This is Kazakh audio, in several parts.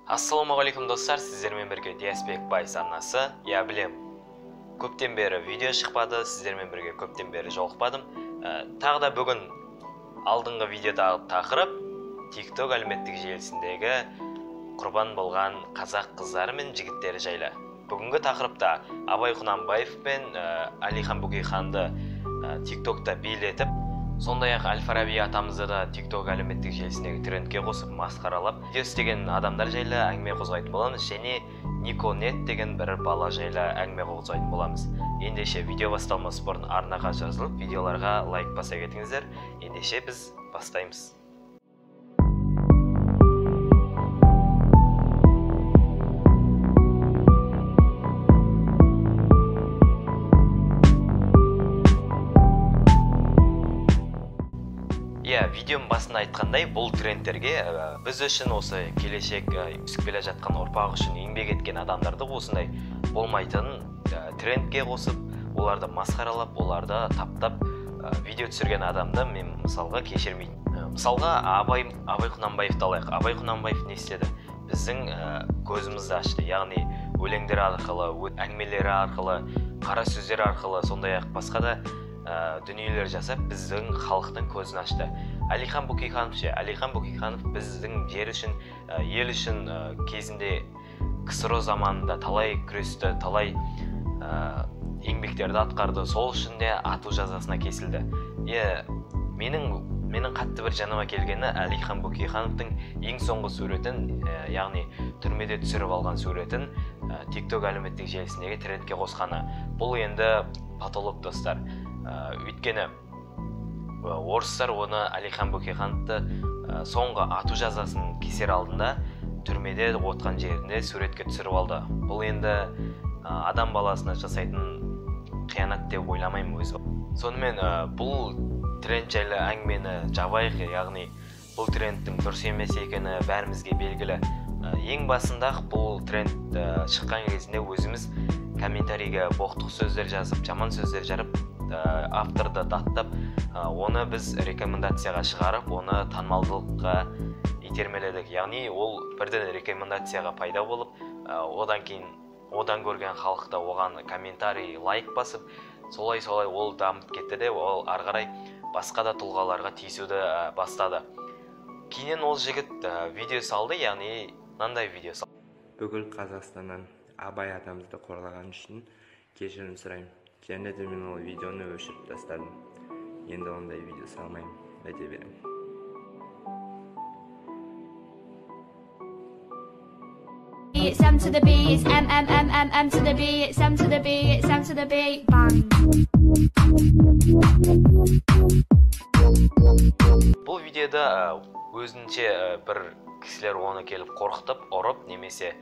Ассалаумағалейкум достар, сіздермен бірге Диасбек Байс арнасы. Я білем, көптен бері видео шықпады, сіздермен бірге көптен бері жолықпадым. Тағы да бүгін алдыңғы видеодағы тақырып TikTok әлеуметтік желісіндегі құрбан болған қазақ қыздары мен жігіттері жайлы. Бүгінгі тақырыпта Абай Құнанбаев пен Әлихан Бөкейханды TikTokта билетіп, сондай-ақ Әл-Фараби атамызды да TikTok әлеуметтік желісіндегі трендке қосып масқаралап, видео істеген адамдар жайлы әңгіме қозғайтын боламыз, және Никонет деген бір бала жайлы әңгіме қозғайтын боламыз. Ендеше видео басталмас бұрын арнаға жазылып, видеоларға лайк баса кетіңіздер. Ендеше біз бастаймыз. Видеом басында айтқандай, бұл трендтерге біз үшін осы келешек өсіп келе жатқан ұрпақ үшін еңбек еткен адамдарды осындай болмайтын трендке қосып, оларды масқаралап, оларды таптап видео түсірген адамды мен мысалға кешірмеймін. Мысалға Абай Құнанбаевты алайық. Абай Құнанбаев не істеді? Біздің көзімізді ашты. Яғни өлеңдері арқылы, әңгімелері арқылы, қара сөздері арқылы, сондай-ақ басқа да дүниелер жасап, біздің халықтың көзін ашты. Әлихан Бөкейханов біздің жер үшін, ел үшін кезінде КСРО заманында талай күресті, талай еңбектерді атқарды. Сол үшін де ату жазасына кесілді. Менің қатты бір жаныма келгені Әлихан Бөкейхановтың ең соңғы суретін, яғни түрмеде түсіріп алған суретін TikTok әлеуметтік желісіндегі трендке қосқаны. Бұл енді патолог достар. Өйткені орыстар оны Әлихан Бөкейхановты соңғы ату жазасын кесер алдында түрмеде отқан жерінде суретке түсіріп алды. Бұл енді адам баласына жасайтын қиянат деп ойламаймын өзі. Сонымен бұл тренд жайлы әңгімені жабайық, яғни бұл трендтің дұрыс емес екені бәрімізге белгілі. Ең басында бұл тренд шыққан кезінде өзіміз комментарийге боқтық сөздер жазып, жаман сөздер жарып, авторды даттап, оны біз рекомендацияға шығарып, оны танымалдылыққа итермеледік. Яғни ол бірден рекомендацияға пайда болып, одан көрген халықта оған комментарий, лайк басып, солай ол дамып кетті де, ол ары қарай басқа да тұлғаларға тиісуді бастады. Кейіннен ол жігіт видео салды, яғни мынандай видео салды. Бүкіл Қазақстаннан Абай атамызды қорлаған үшін кешірім сұраймын. Және де мен ол видеоны өшіріп тастадым. Енді ондай видео салмаймын, бәте беремін. It's M to the B, it's M to the B, it's M to the B, it's M to the B, bang. Бұл видеода өзінше бір кісілер оны келіп қорқытып, ұрып, немесе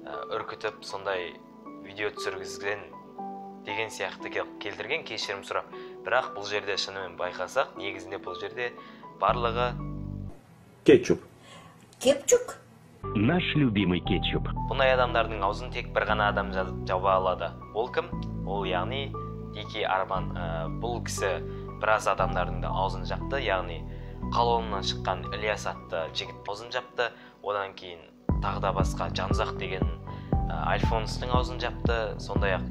үркітіп, сондай видео түсіргізген деген сияқты келтірген, кешірім сұрап. Бірақ бұл жерде шынымен байқасақ, негізінде бұл жерде барлығы кетчуп. Кепчук? Наш любимый кетчуп. Бұндай адамдардың аузын тек бір ғана адам жаба алады. Ол кім? Ол яғни Дики Арман. Бұл кісі біраз адамдардың да аузын жапты, яғни Қалуымнан шыққан Ильяс атты жігіт аузын жапты. Одан кейін тағы да басқа Жанзақ деген Альфонстың аузын жапты. Сондай-ақ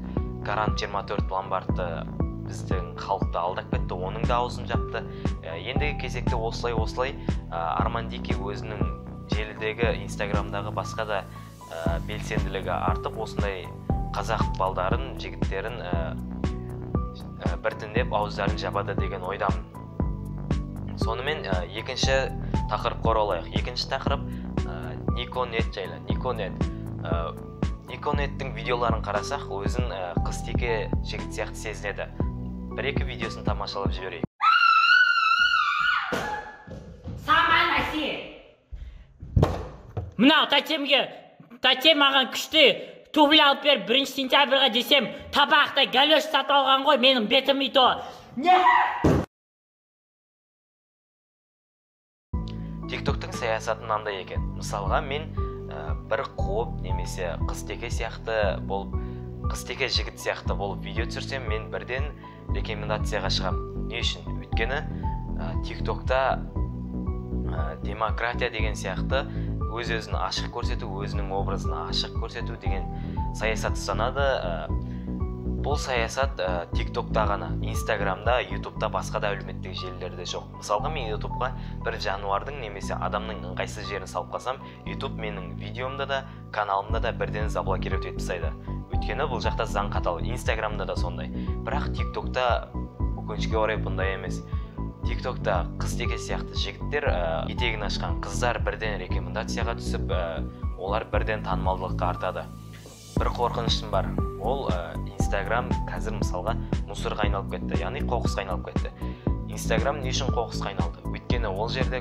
Гарант 24 Ламбардты біздің халықты алдап кетті, оның да аузын жапты. Ендігі кезекте осылай Арман Дики өзінің желідегі, инстаграмдағы басқа да белсенділігі артып, осындай қазақ балдарын, жігіттерін біртіндеп ауыздарын жабады деген ойдамын. Сонымен екінші тақырыпқа оралайық. Екінші тақырып Никонет жайлы. Никонеттің видеоларын қарасақ, өзін қыз-теке жігіт сияқты сезінеді. Бір-екі видеосын тамашалап жіберейік. Саман әсе! Мынау тәтем маған күшті тубль алып бер, 1 сентябрьға десем, табақта галеш сатып алған ғой, менің бетім ито. Не? TikToktың саясаты мынандай екен. Мысалға, мен бір қуып немесе қыз-теке сияқты болып, қыз-теке жігіт сияқты болып видео түсірсем, мен бірден рекомендацияға шығам. Не үшін? Өйткені TikTokта демократия деген сияқты өз-өзін ашық көрсету, өзінің образын ашық көрсету деген саясат ұстанады. Бұл саясат TikTokта ғана, Instagramда, YouTubeда, басқа да әлеуметтік желілерде жоқ. Мысалға, мен YouTubeға бір жануардың немесе адамның ыңғайсыз жерін салып қалсам, YouTube менің видеомда да, каналымда да бірден заблокировать етіп тастайды. Өйткені бұл жақта заң қатал. Instagramда да сондай. Бірақ TikTokта өкінішке орай бұндай емес. TikTokта қыз-теке сияқты жігіттер етегін ашқан қыздар бірден рекомендацияға түсіп, олар бірден танымалдылыққа артады. Бір қорқыныштым бар. Ол Instagram қазір мысалға мусорға айналып кетті, яғни қоқысқа айналып кетті. Instagram не үшін қоқысқа айналды? Өйткені ол жерде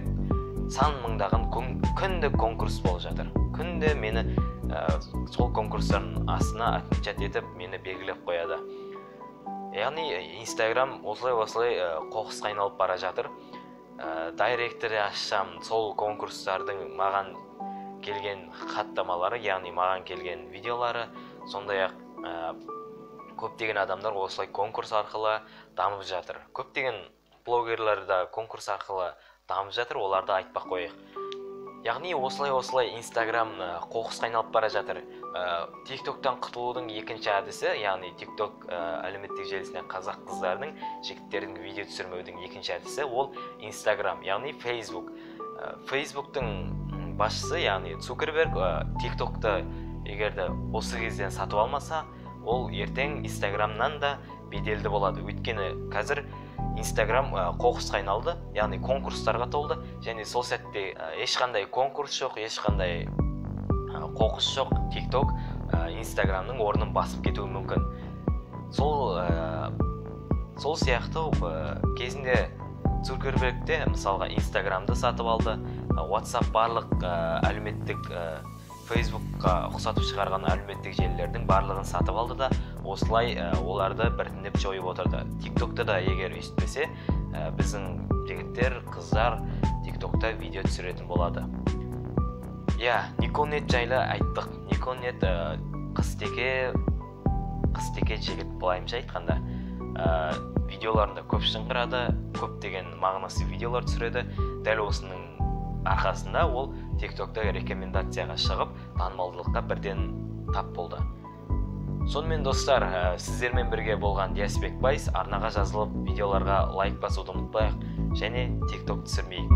сан мыңдаған күнде конкурс болып жатыр. Күнде мені сол конкурстардың астына отмечать етіп, мені белгілеп қояды. Яғни Instagram осылай қоқысқа айналып бара жатыр. Директоры ашсам, сол конкурстардың маған келген хаттамалары, яғни маған келген видеолары, сондай-ақ көптеген адамдар осылай конкурс арқылы дамып жатыр. Көптеген блогерлер да конкурс арқылы дамып жатыр, оларды айтпақ қояйық. Яғни осылай Instagram қоқысқа айналып бара жатыр. TikToktан құтылудың екінші әдісі, яғни TikTok әлеуметтік желісіне қазақ қыздарының, жігіттердің видео түсірмеудің екінші әдісі, ол Instagram, яғни Facebook. Facebooktың басшысы, яғни Цукерберг, TikTokты егерде осы кезден сатып алмаса, ол ертең Instagramнан да беделді болады. Өйткені қазір Instagram қоқысқа айналды, яғни конкурстарға толды, және сол сәтте ешқандай конкурс жоқ, ешқандай қоқыс жоқ. TikTok Instagramның орнын басып кетуі мүмкін. Сол сияқты кезінде Цукербергте мысалға Instagramды сатып алды, WhatsApp барлық әлеуметтік Facebookқа ұқсатып шығарған әлеуметтік желілердің барлығын сатып алды да, осылай оларды біртіндеп жойып отырды. TikTokта да егер өйстпесе, біздің жігіттер, қыздар TikTokта видео түсіретін болады. Николнет жайлы айттық. Николнет қыз-теке жігіт, былайымша айтқанда. Видеоларында көп шыңғырады, көптеген мағынасы видеолар түсіреді. Дәл осының арқасында ол TikTokта рекомендацияға шығып, танымалдылыққа бірден тап болды. Сонымен достар, сіздермен бірге болған Диасбек Байс. Арнаға жазылып, видеоларға лайк басуды ұмытпайық, және TikTok түсірмейік.